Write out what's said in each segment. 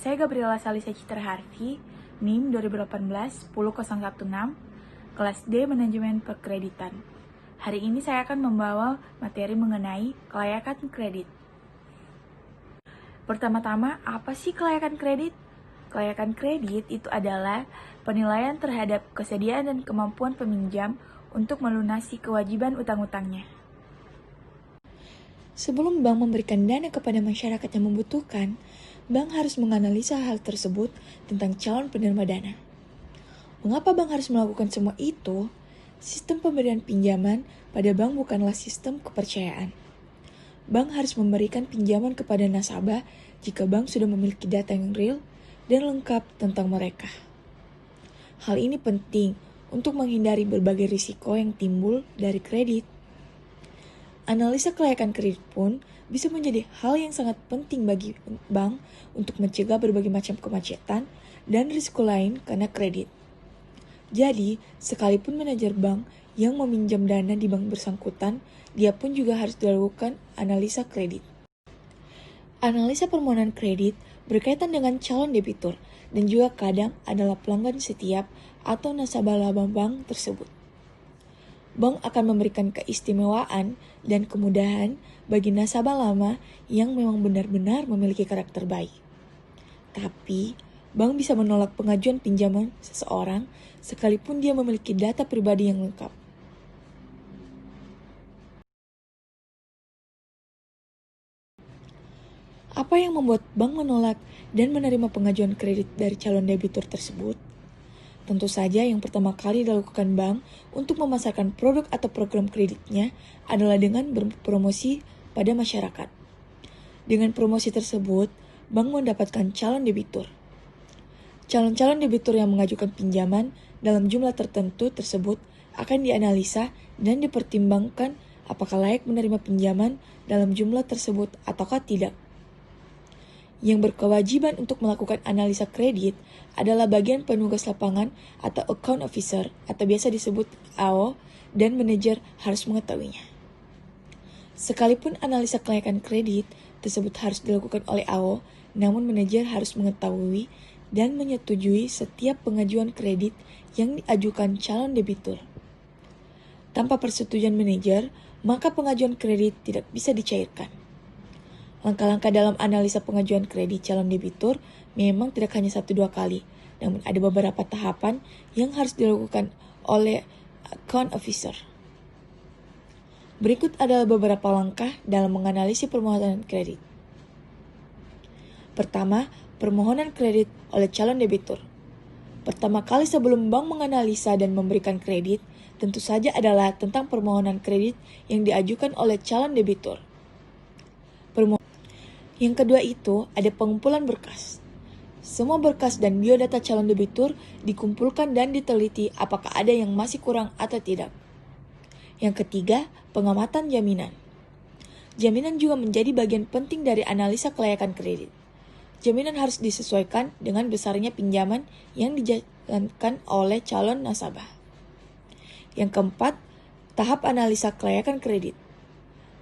saya Gabriela Salisa Citerharfi, NIM 2018-10016, kelas D Manajemen Perkreditan. Hari ini saya akan membawa materi mengenai kelayakan kredit. Pertama-tama, apa sih kelayakan kredit? Kelayakan kredit itu adalah penilaian terhadap kesediaan dan kemampuan peminjam untuk melunasi kewajiban utang-utangnya. Sebelum bank memberikan dana kepada masyarakat yang membutuhkan, bank harus menganalisa hal tersebut tentang calon penerima dana. Mengapa bank harus melakukan semua itu? Sistem pemberian pinjaman pada bank bukanlah sistem kepercayaan. Bank harus memberikan pinjaman kepada nasabah jika bank sudah memiliki data yang real dan lengkap tentang mereka. Hal ini penting untuk menghindari berbagai risiko yang timbul dari kredit. Analisa kelayakan kredit pun bisa menjadi hal yang sangat penting bagi bank untuk mencegah berbagai macam kemacetan dan risiko lain karena kredit. Jadi, sekalipun manajer bank yang meminjam dana di bank bersangkutan, dia pun juga harus dilakukan analisa kredit. Analisa permohonan kredit berkaitan dengan calon debitur dan juga kadang adalah pelanggan setiap atau nasabah laba bank tersebut. Bank akan memberikan keistimewaan dan kemudahan bagi nasabah lama yang memang benar-benar memiliki karakter baik. Tapi, bank bisa menolak pengajuan pinjaman seseorang sekalipun dia memiliki data pribadi yang lengkap. Apa yang membuat bank menolak dan menerima pengajuan kredit dari calon debitur tersebut? Tentu saja yang pertama kali dilakukan bank untuk memasarkan produk atau program kreditnya adalah dengan berpromosi pada masyarakat. Dengan promosi tersebut, bank mendapatkan calon debitur. Calon-calon debitur yang mengajukan pinjaman dalam jumlah tertentu tersebut akan dianalisa dan dipertimbangkan apakah layak menerima pinjaman dalam jumlah tersebut ataukah tidak. Yang berkewajiban untuk melakukan analisa kredit adalah bagian penugas lapangan atau account officer atau biasa disebut AO dan manajer harus mengetahuinya. Sekalipun analisa kelayakan kredit tersebut harus dilakukan oleh AO, namun manajer harus mengetahui dan menyetujui setiap pengajuan kredit yang diajukan calon debitur. Tanpa persetujuan manajer, maka pengajuan kredit tidak bisa dicairkan. Langkah-langkah dalam analisa pengajuan kredit calon debitur memang tidak hanya 1-2 kali, namun ada beberapa tahapan yang harus dilakukan oleh account officer. Berikut adalah beberapa langkah dalam menganalisis permohonan kredit. Pertama, permohonan kredit oleh calon debitur. Pertama kali sebelum bank menganalisa dan memberikan kredit, tentu saja adalah tentang permohonan kredit yang diajukan oleh calon debitur. Yang kedua itu ada pengumpulan berkas. Semua berkas dan biodata calon debitur dikumpulkan dan diteliti apakah ada yang masih kurang atau tidak. Yang ketiga, pengamatan jaminan. Jaminan juga menjadi bagian penting dari analisa kelayakan kredit. Jaminan harus disesuaikan dengan besarnya pinjaman yang dijalankan oleh calon nasabah. Yang keempat, tahap analisa kelayakan kredit.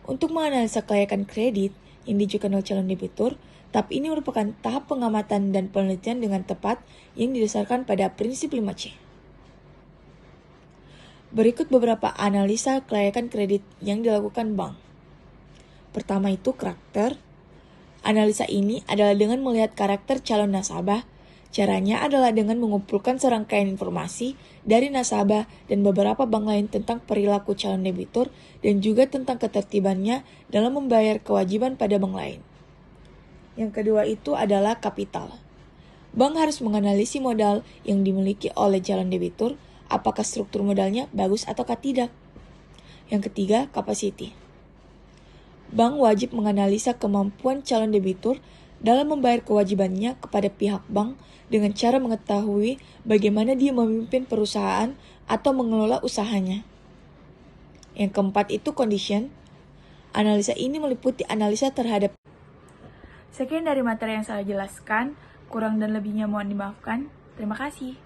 Untuk menganalisa kelayakan kredit yang diajukan oleh calon debitur, tahap ini merupakan tahap pengamatan dan penelitian dengan tepat yang didasarkan pada prinsip 5C. Berikut beberapa analisa kelayakan kredit yang dilakukan bank. Pertama itu karakter. Analisa ini adalah dengan melihat karakter calon nasabah. Caranya adalah dengan mengumpulkan serangkaian informasi dari nasabah dan beberapa bank lain tentang perilaku calon debitur dan juga tentang ketertibannya dalam membayar kewajiban pada bank lain. Yang kedua itu adalah kapital. Bank harus menganalisis modal yang dimiliki oleh calon debitur, apakah struktur modalnya bagus ataukah tidak. Yang ketiga, capacity. Bank wajib menganalisa kemampuan calon debitur dalam membayar kewajibannya kepada pihak bank dengan cara mengetahui bagaimana dia memimpin perusahaan atau mengelola usahanya. Yang keempat itu condition. Analisa ini meliputi analisa terhadap. Sekian dari materi yang saya jelaskan, kurang dan lebihnya mohon dimaafkan. Terima kasih.